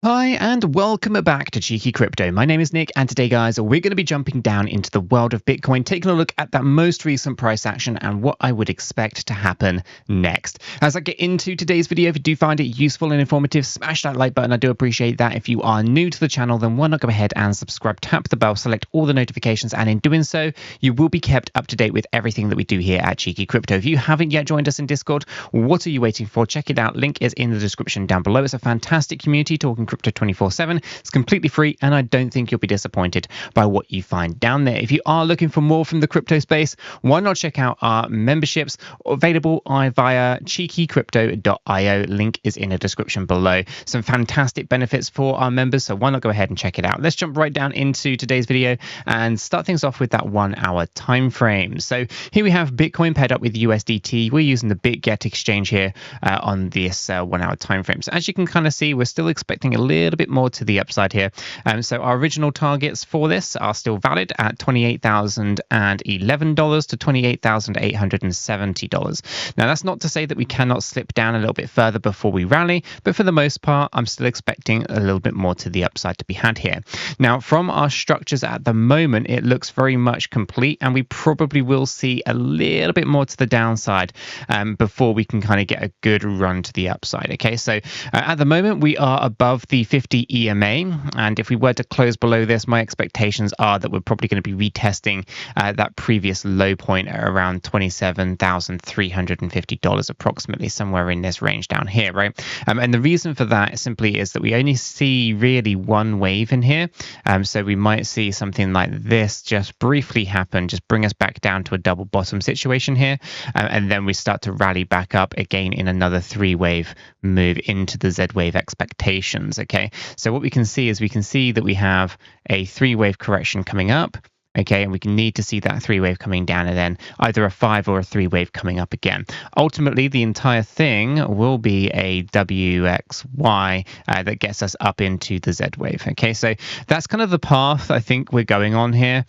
Hi and welcome back to Cheeky Crypto. My name is Nick and today guys we're going to be jumping down into the world of Bitcoin, taking a look at that most recent price action and what I would expect to happen next. As I get into today's video, if you do find it useful and informative, smash that like button. I do appreciate that. If you are new to the channel, then why not go ahead and subscribe, tap the bell, select all the notifications, and in doing so you will be kept up to date with everything that we do here at Cheeky Crypto. If you haven't yet joined us in Discord, what are you waiting for? Check it out. Link is in the description down below. It's a fantastic community talking crypto 24/7. It's completely free and I don't think you'll be disappointed by what you find down there. If you are looking for more from the crypto space, why not check out our memberships available via 𝗕𝗘𝗪𝗀𝗧𝗧.io. Link is in the description below. Some fantastic benefits for our members, so why not go ahead and check it out. Let's jump right down into today's video and start things off with that 1 hour time frame. So here we have Bitcoin paired up with USDT. We're using the BitGet exchange here on this 1 hour time frame. So as you can kind of see, we're still expecting a little bit more to the upside here. So our original targets for this are still valid at $28,011 to $28,870. Now that's not to say that we cannot slip down a little bit further before we rally, but for the most part I'm still expecting a little bit more to the upside to be had here. Now from our structures at the moment, it looks very much complete and we probably will see a little bit more to the downside before we can kind of get a good run to the upside. Okay, so at the moment we are above the 50 EMA, and if we were to close below this, my expectations are that we're probably going to be retesting that previous low point at around $27,350 approximately, somewhere in this range down here, right? And the reason for that simply is that we only see really one wave in here, so we might see something like this just briefly happen, just bring us back down to a double bottom situation here, and then we start to rally back up again in another 3-wave move into the Z wave expectations. Okay, so what we can see is that we have a 3-wave correction coming up. Okay, and we can need to see that 3-wave coming down and then either a 5 or a 3-wave coming up again. Ultimately, the entire thing will be a WXY that gets us up into the Z wave. Okay, so that's kind of the path I think we're going on here.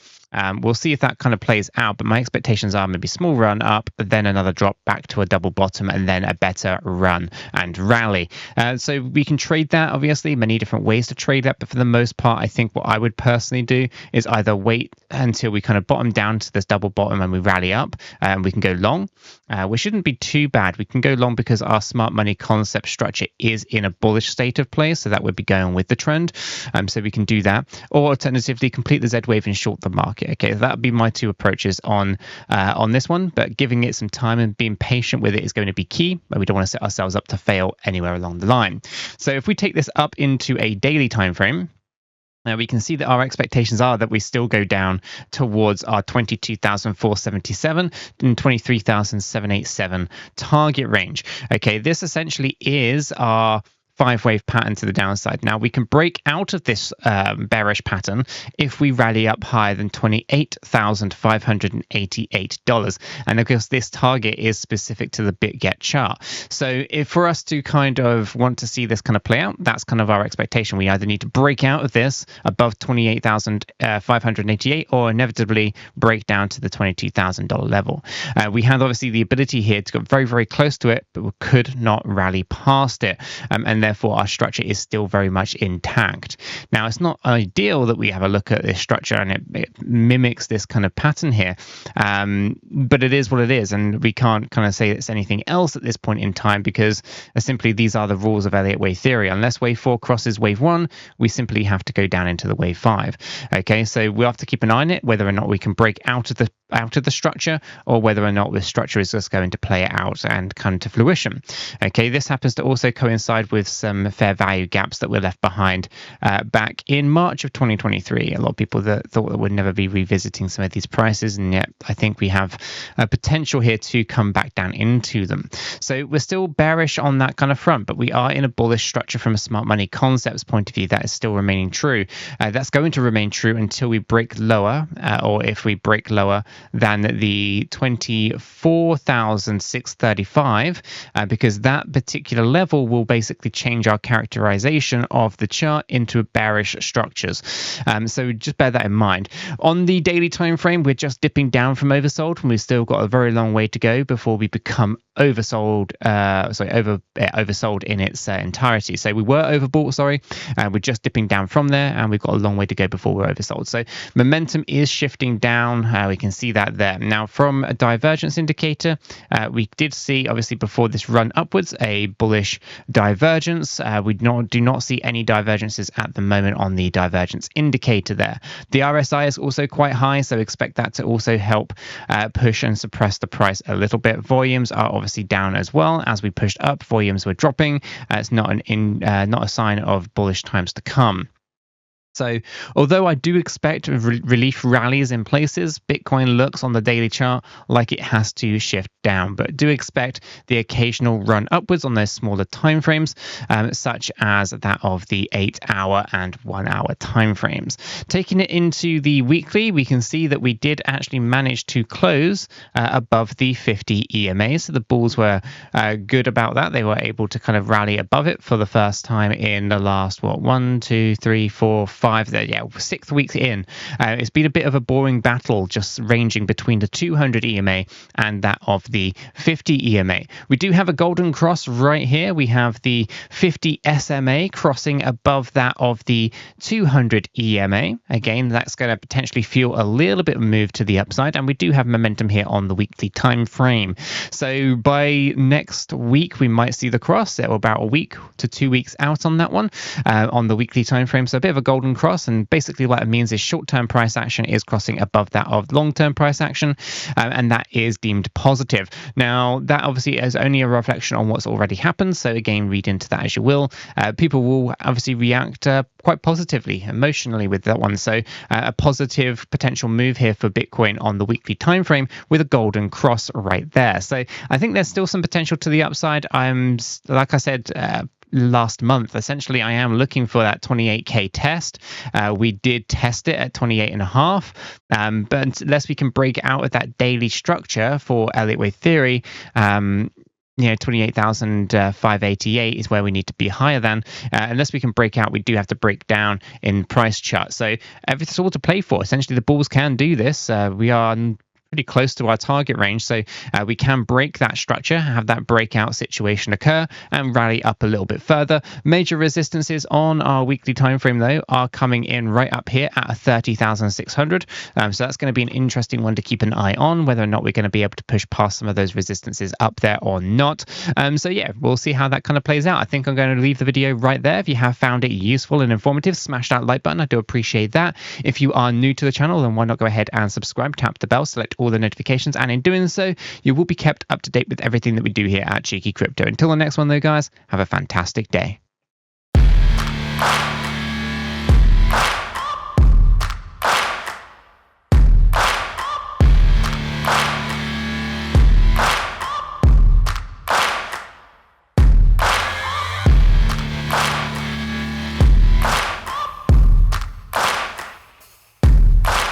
We'll see if that kind of plays out, but my expectations are maybe small run up, then another drop back to a double bottom, and then a better run and rally. So we can trade that, obviously, many different ways to trade that, but for the most part, I think what I would personally do is either wait until we kind of bottom down to this double bottom and we rally up, and we can go long, which shouldn't be too bad. We can go long because our smart money concept structure is in a bullish state of play, so that would be going with the trend. So we can do that, or alternatively, complete the Z wave and short the market. Okay, that would be my two approaches on this one, but giving it some time and being patient with it is going to be key. We don't want to set ourselves up to fail anywhere along the line. So if we take this up into a daily time frame, now we can see that our expectations are that we still go down towards our 22,477 and 23,787 target range. Okay, this essentially is our 5-wave pattern to the downside. Now we can break out of this bearish pattern if we rally up higher than $28,588, and of course this target is specific to the BitGet chart. So if for us to kind of want to see this kind of play out, that's kind of our expectation. We either need to break out of this above $28,588 or inevitably break down to the $22,000 level. We have obviously the ability here to get very, very close to it, but we could not rally past it, and therefore our structure is still very much intact. Now it's not ideal that we have a look at this structure and it mimics this kind of pattern here, but it is what it is, and we can't kind of say it's anything else at this point in time because simply these are the rules of Elliott wave theory. Unless wave 4 crosses wave 1, we simply have to go down into the wave 5. Okay, so we'll have to keep an eye on it, whether or not we can break out of the structure or whether or not the structure is just going to play out and come to fruition. Okay, this happens to also coincide with some fair value gaps that were left behind back in March of 2023. A lot of people that thought that would never be revisiting some of these prices, and yet I think we have a potential here to come back down into them. So we're still bearish on that kind of front, but we are in a bullish structure from a smart money concepts point of view. That is still remaining true. That's going to remain true until we break lower, or if we break lower than the 24,635 because that particular level will basically change our characterization of the chart into bearish structures. So just bear that in mind. On the daily time frame, we're just dipping down from oversold, and we've still got a very long way to go before we become oversold. Oversold in its entirety. So we were overbought. We're just dipping down from there, and we've got a long way to go before we're oversold. So momentum is shifting down. We can see that there. Now, from a divergence indicator, we did see, obviously, before this run upwards, a bullish divergence. We do not see any divergences at the moment on the divergence indicator there. The RSI is also quite high, so expect that to also help push and suppress the price a little bit. Volumes are obviously down as well. As we pushed up, volumes were dropping. It's not a sign of bullish times to come. So although I do expect relief rallies in places, Bitcoin looks on the daily chart like it has to shift down, but do expect the occasional run upwards on those smaller timeframes, such as that of the 8-hour and 1-hour timeframes. Taking it into the weekly, we can see that we did actually manage to close above the 50 EMA. So the bulls were good about that. They were able to kind of rally above it for the first time in the last, 6th week in. It's been a bit of a boring battle, just ranging between the 200 EMA and that of the 50 EMA. We do have a golden cross right here. We have the 50 SMA crossing above that of the 200 EMA. Again, that's going to potentially fuel a little bit of move to the upside, and we do have momentum here on the weekly time frame. So by next week, we might see the cross. We're about a week to 2 weeks out on that one on the weekly time frame. So a bit of a golden cross, and basically what it means is short-term price action is crossing above that of long-term price action, and that is deemed positive. Now, that obviously is only a reflection on what's already happened, so again, read into that as you will. People will obviously react quite positively, emotionally with that one, so a positive potential move here for Bitcoin on the weekly time frame with a golden cross right there. So I think there's still some potential to the upside. Like I said, last month, essentially, I am looking for that 28k test. We did test it at 28.5, but unless we can break out of that daily structure for Elliott wave theory, 28,588 is where we need to be higher than. Unless we can break out, we do have to break down in price chart. So everything's all to play for. Essentially, the bulls can do this. We are pretty close to our target range, so we can break that structure, have that breakout situation occur, and rally up a little bit further. Major resistances on our weekly time frame, though, are coming in right up here at 30,600. So that's going to be an interesting one to keep an eye on, whether or not we're going to be able to push past some of those resistances up there or not. So yeah, we'll see how that kind of plays out. I think I'm going to leave the video right there. If you have found it useful and informative, smash that like button. I do appreciate that. If you are new to the channel, then why not go ahead and subscribe, tap the bell, select all the notifications, and in doing so, you will be kept up to date with everything that we do here at Cheeky Crypto. Until the next one, though, guys, have a fantastic day.